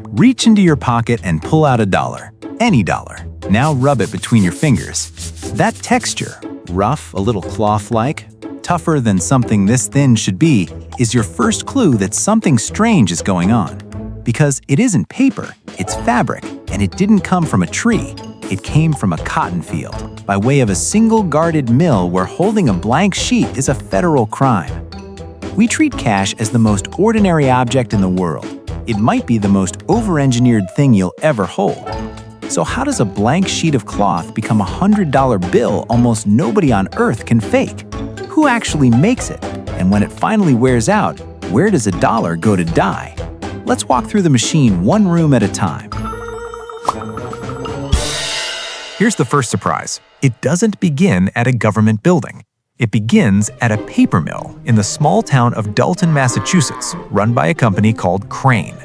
Reach into your pocket and pull out $1. Any dollar. Now rub it between your fingers. That texture, rough, a little cloth-like, tougher than something this thin should be, is your first clue that something strange is going on. Because it isn't paper, it's fabric, and it didn't come from a tree. It came from a cotton field, by way of a single guarded mill where holding a blank sheet is a federal crime. We treat cash as the most ordinary object in the world. It might be the most over-engineered thing you'll ever hold. So how does a blank sheet of cloth become a $100 bill almost nobody on earth can fake? Who actually makes it? And when it finally wears out, where does $1 go to die? Let's walk through the machine one room at a time. Here's the first surprise. It doesn't begin at a government building. It begins at a paper mill in the small town of Dalton, Massachusetts, run by a company called Crane.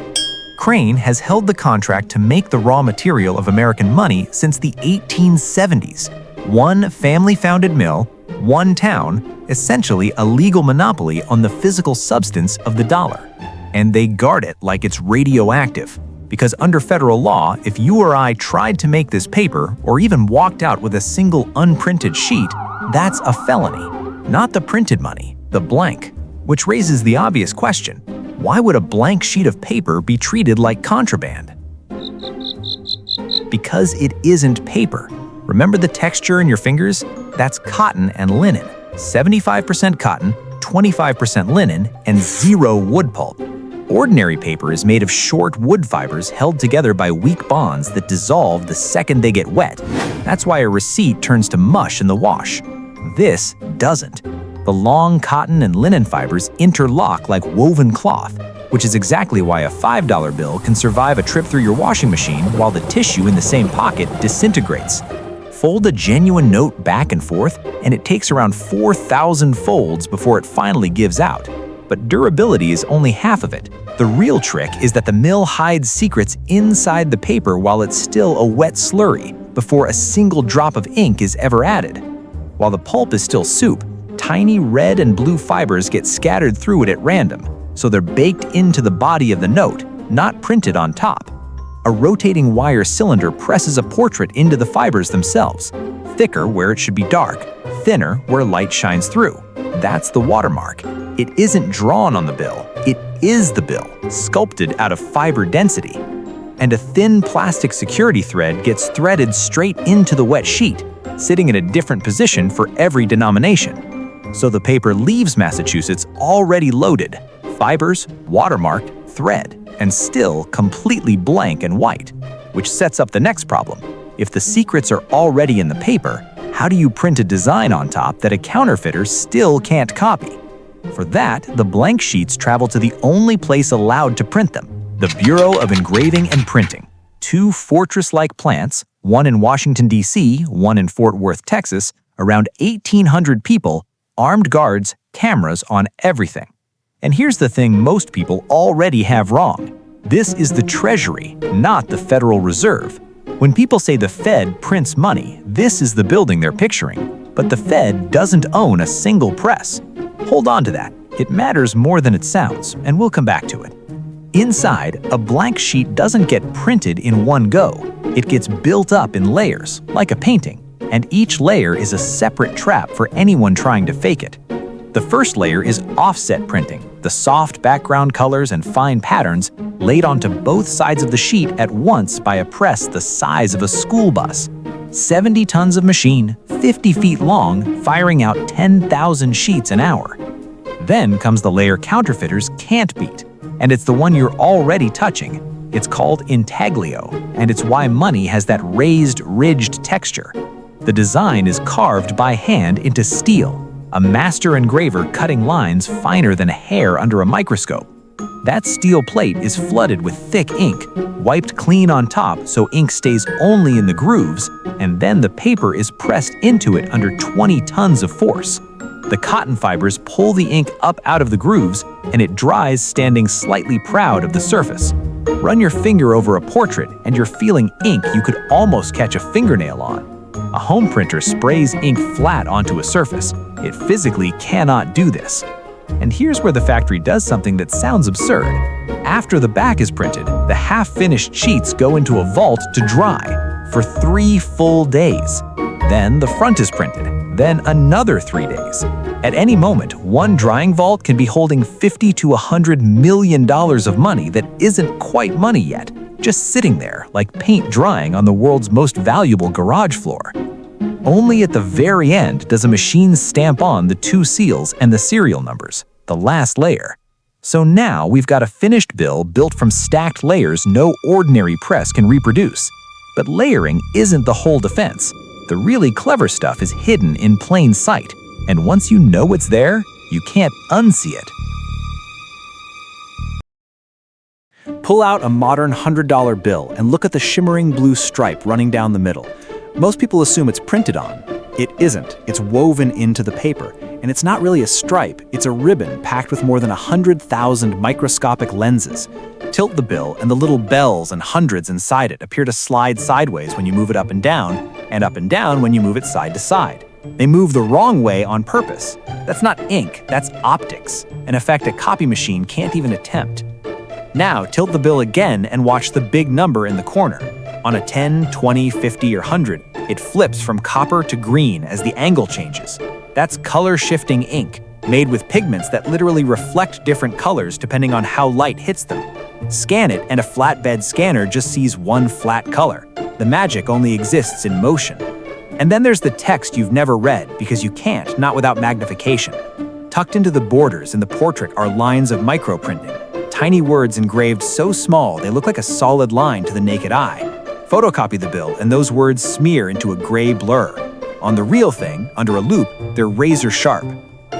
Crane has held the contract to make the raw material of American money since the 1870s. One family-founded mill, one town, essentially a legal monopoly on the physical substance of the dollar. And they guard it like it's radioactive. Because under federal law, if you or I tried to make this paper or even walked out with a single unprinted sheet, that's a felony. Not the printed money, the blank. Which raises the obvious question, why would a blank sheet of paper be treated like contraband? Because it isn't paper. Remember the texture in your fingers? That's cotton and linen. 75% cotton, 25% linen, and 0 wood pulp. Ordinary paper is made of short wood fibers held together by weak bonds that dissolve the second they get wet. That's why a receipt turns to mush in the wash. This doesn't. The long cotton and linen fibers interlock like woven cloth, which is exactly why a $5 bill can survive a trip through your washing machine while the tissue in the same pocket disintegrates. Fold a genuine note back and forth, and it takes around 4,000 folds before it finally gives out. But durability is only half of it. The real trick is that the mill hides secrets inside the paper while it's still a wet slurry, before a single drop of ink is ever added. While the pulp is still soup, tiny red and blue fibers get scattered through it at random, so they're baked into the body of the note, not printed on top. A rotating wire cylinder presses a portrait into the fibers themselves, thicker where it should be dark, thinner where light shines through. That's the watermark. It isn't drawn on the bill, it is the bill, sculpted out of fiber density. And a thin plastic security thread gets threaded straight into the wet sheet, sitting in a different position for every denomination. So the paper leaves Massachusetts already loaded, fibers, watermarked, thread, and still completely blank and white, which sets up the next problem. If the secrets are already in the paper, how do you print a design on top that a counterfeiter still can't copy? For that, the blank sheets travel to the only place allowed to print them, the Bureau of Engraving and Printing. 2 fortress-like plants, one in Washington, D.C., one in Fort Worth, Texas, around 1,800 people, armed guards, cameras on everything. And here's the thing most people already have wrong. This is the Treasury, not the Federal Reserve. When people say the Fed prints money, this is the building they're picturing. But the Fed doesn't own a single press. Hold on to that. It matters more than it sounds, and we'll come back to it. Inside, a blank sheet doesn't get printed in one go. It gets built up in layers, like a painting, and each layer is a separate trap for anyone trying to fake it. The first layer is offset printing, the soft background colors and fine patterns laid onto both sides of the sheet at once by a press the size of a school bus. 70 tons of machine, 50 feet long, firing out 10,000 sheets an hour. Then comes the layer counterfeiters can't beat, and it's the one you're already touching. It's called intaglio, and it's why money has that raised, ridged texture. The design is carved by hand into steel, a master engraver cutting lines finer than hair under a microscope. That steel plate is flooded with thick ink, wiped clean on top so ink stays only in the grooves, and then the paper is pressed into it under 20 tons of force. The cotton fibers pull the ink up out of the grooves, and it dries standing slightly proud of the surface. Run your finger over a portrait, and you're feeling ink you could almost catch a fingernail on. A home printer sprays ink flat onto a surface. It physically cannot do this. And here's where the factory does something that sounds absurd. After the back is printed, the half-finished sheets go into a vault to dry for 3 full days. Then the front is printed, then another 3 days. At any moment, one drying vault can be holding $50 to $100 million of money that isn't quite money yet, just sitting there like paint drying on the world's most valuable garage floor. Only at the very end does a machine stamp on the 2 seals and the serial numbers, the last layer. So now we've got a finished bill built from stacked layers no ordinary press can reproduce. But layering isn't the whole defense. The really clever stuff is hidden in plain sight, and once you know it's there, you can't unsee it. Pull out a modern $100 bill and look at the shimmering blue stripe running down the middle. Most people assume it's printed on. It isn't. It's woven into the paper. And it's not really a stripe, it's a ribbon packed with more than 100,000 microscopic lenses. Tilt the bill, and the little bells and hundreds inside it appear to slide sideways when you move it up and down when you move it side to side. They move the wrong way on purpose. That's not ink, that's optics, an effect a copy machine can't even attempt. Now tilt the bill again and watch the big number in the corner. On a 10, 20, 50, or 100, it flips from copper to green as the angle changes. That's color-shifting ink, made with pigments that literally reflect different colors depending on how light hits them. Scan it, and a flatbed scanner just sees one flat color. The magic only exists in motion. And then there's the text you've never read because you can't, not without magnification. Tucked into the borders in the portrait are lines of microprinting, tiny words engraved so small they look like a solid line to the naked eye. Photocopy the bill, and those words smear into a gray blur. On the real thing, under a loupe, they're razor sharp.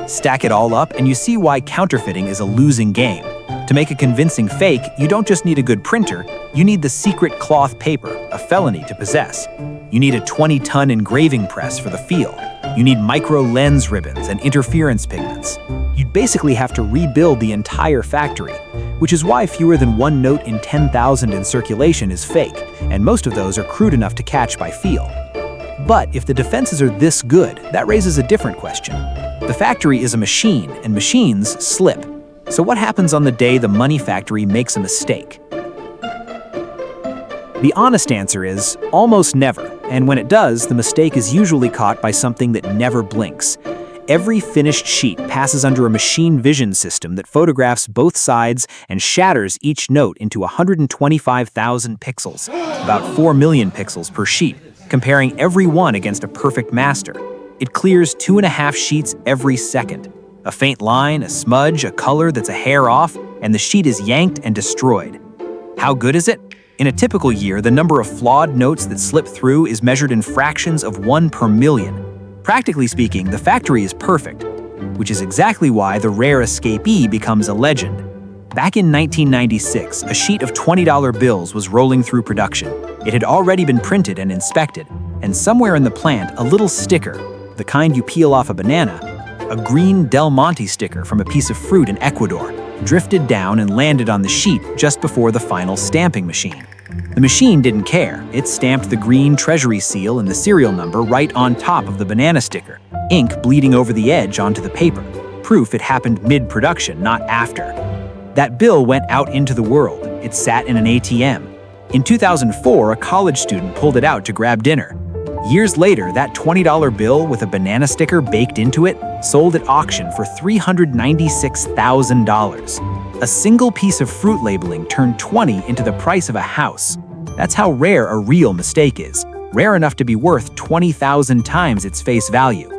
Stack it all up, and you see why counterfeiting is a losing game. To make a convincing fake, you don't just need a good printer, you need the secret cloth paper, a felony to possess. You need a 20-ton engraving press for the feel. You need micro lens ribbons and interference pigments. You'd basically have to rebuild the entire factory, which is why fewer than 1 note in 10,000 in circulation is fake, and most of those are crude enough to catch by feel. But if the defenses are this good, that raises a different question. The factory is a machine, and machines slip. So what happens on the day the money factory makes a mistake? The honest answer is almost never, and when it does, the mistake is usually caught by something that never blinks. Every finished sheet passes under a machine vision system that photographs both sides and shatters each note into 125,000 pixels, about 4 million pixels per sheet, comparing every one against a perfect master. It clears 2.5 sheets every second. A faint line, a smudge, a color that's a hair off, and the sheet is yanked and destroyed. How good is it? In a typical year, the number of flawed notes that slip through is measured in fractions of 1 per million. Practically speaking, the factory is perfect, which is exactly why the rare escapee becomes a legend. Back in 1996, a sheet of $20 bills was rolling through production. It had already been printed and inspected, and somewhere in the plant, a little sticker, the kind you peel off a banana, a green Del Monte sticker from a piece of fruit in Ecuador, drifted down and landed on the sheet just before the final stamping machine. The machine didn't care. It stamped the green Treasury seal and the serial number right on top of the banana sticker, ink bleeding over the edge onto the paper, proof it happened mid-production, not after. That bill went out into the world. It sat in an ATM. In 2004, a college student pulled it out to grab dinner. Years later, that $20 bill with a banana sticker baked into it sold at auction for $396,000. A single piece of fruit labeling turned 20 into the price of a house. That's how rare a real mistake is, rare enough to be worth 20,000 times its face value.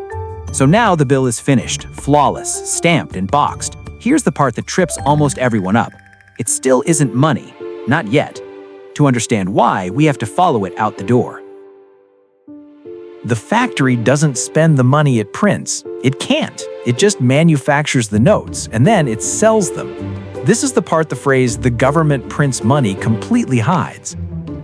So now the bill is finished, flawless, stamped and boxed. Here's the part that trips almost everyone up. It still isn't money, not yet. To understand why, we have to follow it out the door. The factory doesn't spend the money it prints. It can't. It just manufactures the notes, and then it sells them. This is the part the phrase, "the government prints money," completely hides.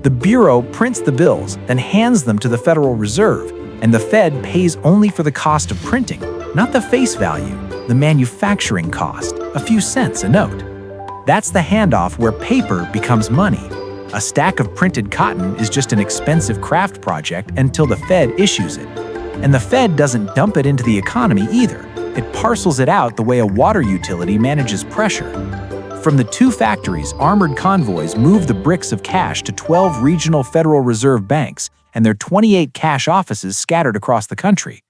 The Bureau prints the bills, then hands them to the Federal Reserve, and the Fed pays only for the cost of printing, not the face value, the manufacturing cost, a few cents a note. That's the handoff where paper becomes money. A stack of printed cotton is just an expensive craft project until the Fed issues it. And the Fed doesn't dump it into the economy either. It parcels it out the way a water utility manages pressure. From the 2 factories, armored convoys move the bricks of cash to 12 regional Federal Reserve banks and their 28 cash offices scattered across the country.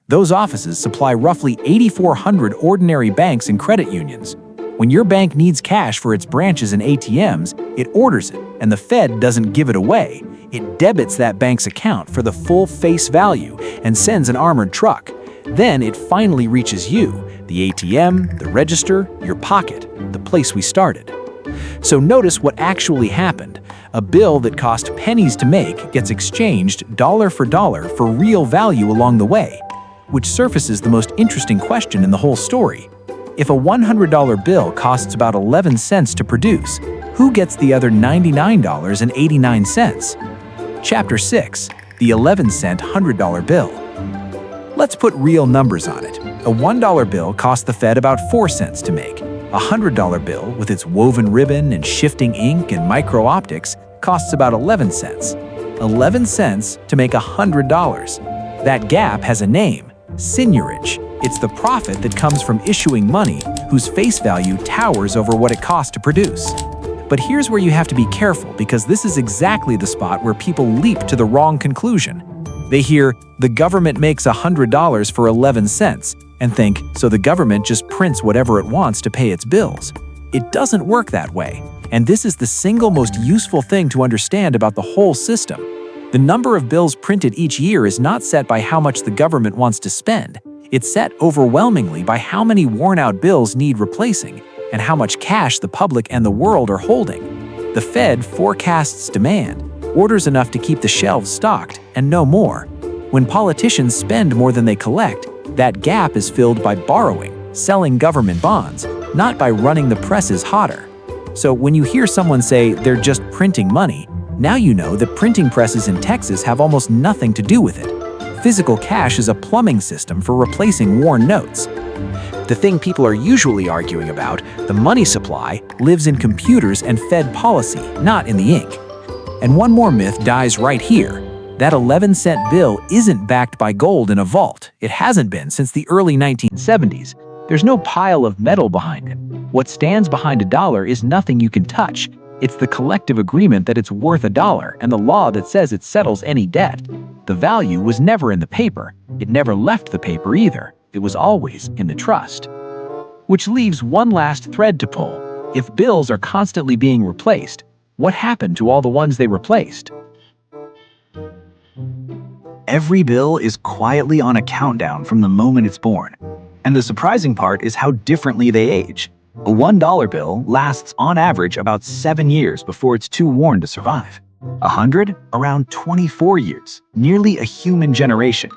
Those offices supply roughly 8,400 ordinary banks and credit unions. When your bank needs cash for its branches and ATMs, it orders it, and the Fed doesn't give it away. It debits that bank's account for the full face value and sends an armored truck. Then it finally reaches you, the ATM, the register, your pocket, the place we started. So notice what actually happened. A bill that cost pennies to make gets exchanged dollar for real value along the way, which surfaces the most interesting question in the whole story. If a $100 bill costs about 11 cents to produce, who gets the other $99.89? Chapter 6. The 11-cent $100 bill. Let's put real numbers on it. A $1 bill cost the Fed about 4 cents to make. A $100 bill, with its woven ribbon and shifting ink and micro-optics, costs about 11 cents. 11 cents to make $100. That gap has a name: seigniorage. It's the profit that comes from issuing money whose face value towers over what it costs to produce. But here's where you have to be careful, because this is exactly the spot where people leap to the wrong conclusion. They hear, the government makes $100 for 11 cents, and think, so the government just prints whatever it wants to pay its bills. It doesn't work that way, and this is the single most useful thing to understand about the whole system. The number of bills printed each year is not set by how much the government wants to spend. It's set overwhelmingly by how many worn-out bills need replacing, and how much cash the public and the world are holding. The Fed forecasts demand, orders enough to keep the shelves stocked, and no more. When politicians spend more than they collect, that gap is filled by borrowing, selling government bonds, not by running the presses hotter. So when you hear someone say they're just printing money, now you know that printing presses in Texas have almost nothing to do with it. Physical cash is a plumbing system for replacing worn notes. The thing people are usually arguing about, the money supply, lives in computers and Fed policy, not in the ink. And one more myth dies right here. That 11-cent bill isn't backed by gold in a vault. It hasn't been since the early 1970s. There's no pile of metal behind it. What stands behind a dollar is nothing you can touch. It's the collective agreement that it's worth $1 and the law that says it settles any debt. The value was never in the paper. It never left the paper either. It was always in the trust. Which leaves one last thread to pull. If bills are constantly being replaced, what happened to all the ones they replaced? Every bill is quietly on a countdown from the moment it's born. And the surprising part is how differently they age. A $1 bill lasts on average about 7 years before it's too worn to survive. 100, around 24 years, nearly a human generation.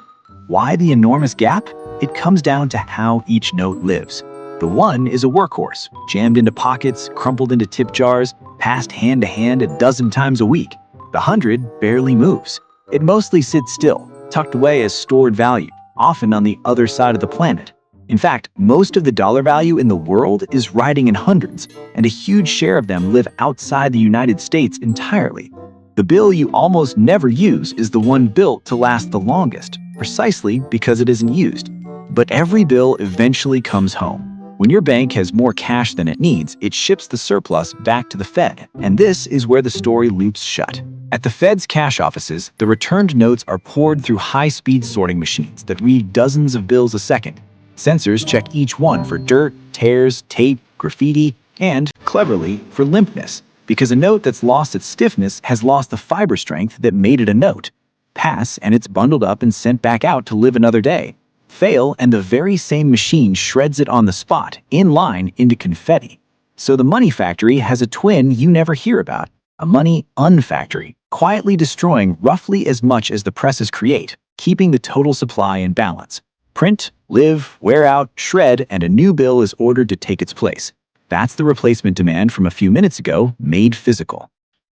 Why the enormous gap? It comes down to how each note lives. The 1 is a workhorse, jammed into pockets, crumpled into tip jars, passed hand to hand a dozen times a week. The 100 barely moves. It mostly sits still, tucked away as stored value, often on the other side of the planet. In fact, most of the dollar value in the world is riding in hundreds, and a huge share of them live outside the United States entirely. The bill you almost never use is the one built to last the longest, precisely because it isn't used. But every bill eventually comes home. When your bank has more cash than it needs, it ships the surplus back to the Fed, and this is where the story loops shut. At the Fed's cash offices, the returned notes are poured through high-speed sorting machines that read dozens of bills a second. Sensors check each one for dirt, tears, tape, graffiti, and, cleverly, for limpness, because a note that's lost its stiffness has lost the fiber strength that made it a note. Pass, and it's bundled up and sent back out to live another day. Fail, and the very same machine shreds it on the spot, in line, into confetti. So the money factory has a twin you never hear about, a money unfactory, quietly destroying roughly as much as the presses create, keeping the total supply in balance. Print, live, wear out, shred, and a new bill is ordered to take its place. That's the replacement demand from a few minutes ago, made physical.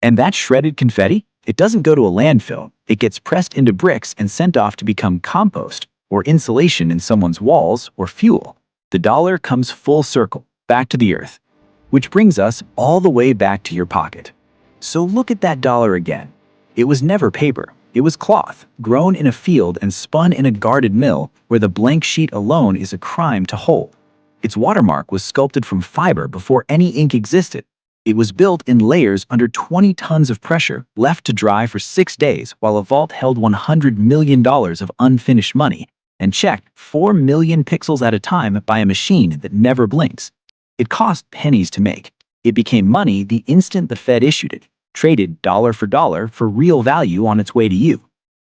And that shredded confetti? It doesn't go to a landfill. It gets pressed into bricks and sent off to become compost, or insulation in someone's walls, or fuel. The dollar comes full circle, back to the earth. Which brings us all the way back to your pocket. So look at that dollar again. It was never paper. It was cloth, grown in a field and spun in a guarded mill, where the blank sheet alone is a crime to hold. Its watermark was sculpted from fiber before any ink existed. It was built in layers under 20 tons of pressure, left to dry for 6 days while a vault held $100 million of unfinished money, and checked 4 million pixels at a time by a machine that never blinks. It cost pennies to make. It became money the instant the Fed issued it, traded dollar for real value on its way to you.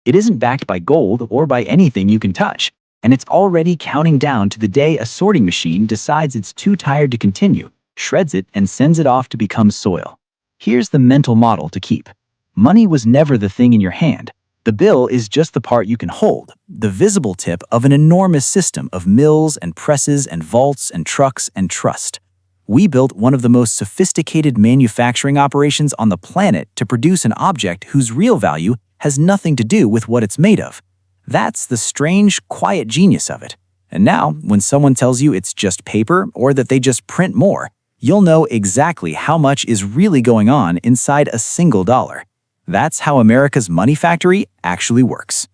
It isn't backed by gold or by anything you can touch, and it's already counting down to the day a sorting machine decides it's too tired to continue, shreds it, and sends it off to become soil. Here's the mental model to keep. Money was never the thing in your hand. The bill is just the part you can hold, the visible tip of an enormous system of mills and presses and vaults and trucks and trust. We built one of the most sophisticated manufacturing operations on the planet to produce an object whose real value has nothing to do with what it's made of. That's the strange, quiet genius of it. And now, when someone tells you it's just paper or that they just print more, you'll know exactly how much is really going on inside a single dollar. That's how America's money factory actually works.